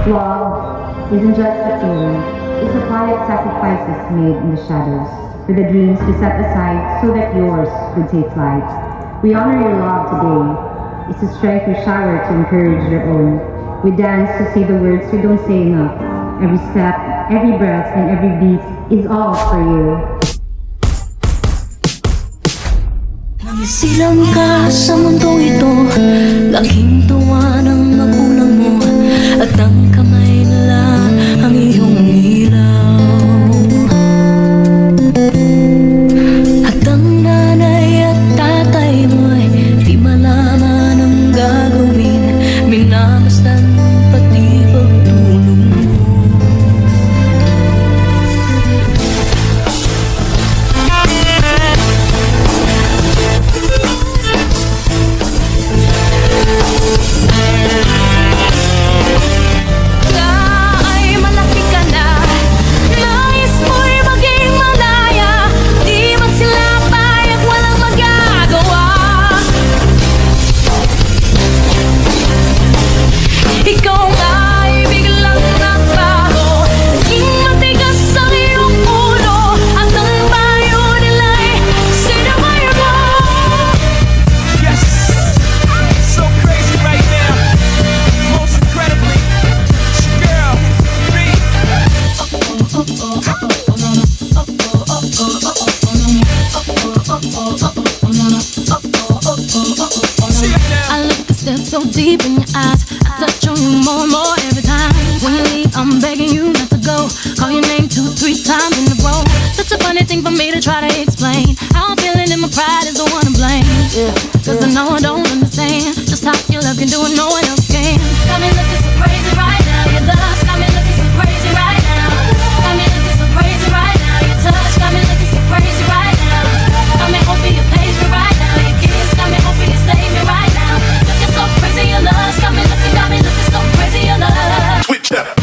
Love isn't just a feeling, it's a quiet sacrifices made in the shadows, with the dreams we set aside so that yours could take flight. We honor your love today. It's a strength we shower to encourage your own. We dance to say the words we don't say enough. Every step, every breath, and every beat is all for you. Silang ka sa mundong ito, laking tuwa ng magulang mo, at ang kamay nila ang iyong ilaw. At ang nanay at tatay mo'y di malaman ang gagawin, minamasdan pati pagtulong mo. I look and stare so deep in your eyes. I touch on you more and more every time. When you leave, I'm begging you not to go. Call your name 2-3 times in a row. Such a funny thing for me to try to explain. How I'm feeling and my pride is the one to blame. Cause I know I don't understand just how your love can do it, no one else can. Got me looking so crazy right now. Your love got me looking so crazy right now. Got me looking so crazy right now. Your touch got me looking so crazy right now. Got me hoping you page me right now. Your kiss got me hoping you save me right now. Looking so crazy, your love got me looking so crazy, your love. Switch that.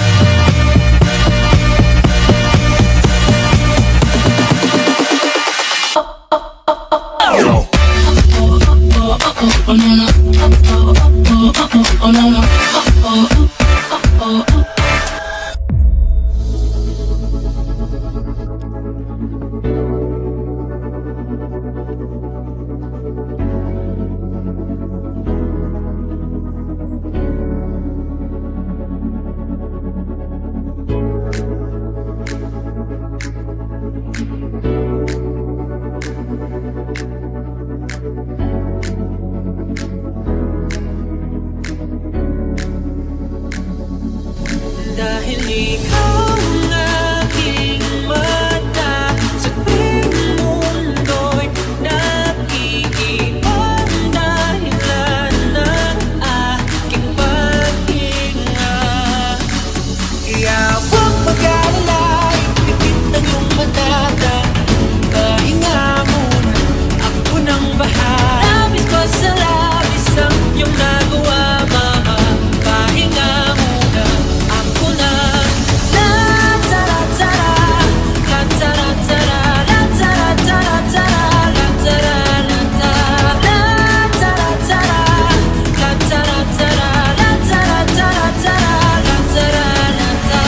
Dahil ikaw ang aking mata, sa tuwing mundo'y nag-iibang dahilan ng aking paghinga. Kaya huwag mag-alala, ipipit ang iyong mata, pahinga muna, ako nang bahala. Labis ko sa labis ang iyong nagawa, mama, pahinga muna, ako na. La tara-tara, la tara-tara, la tara-tara-tara, la tara-la-ta. La tara-tara, la tara-tara, la tara-tara-tara, la tara-la-ta.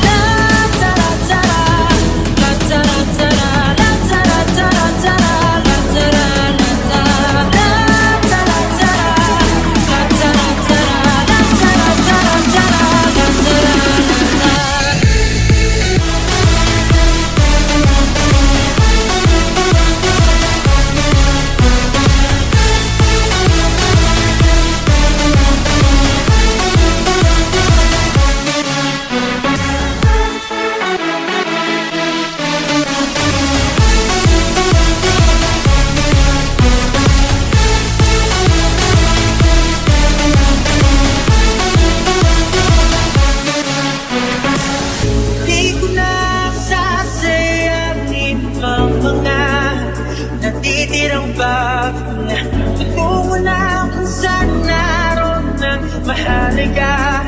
La tara-tara, la tara-tara, la tara-tara-tara, la tara-la-ta. La tara-tara, la tara-tara, la tara-tara-tara, la tara-la-ta. Di ko na sasayahin ang mga natitirang bagay. Tungo na kung saan naroon ng mahalaga.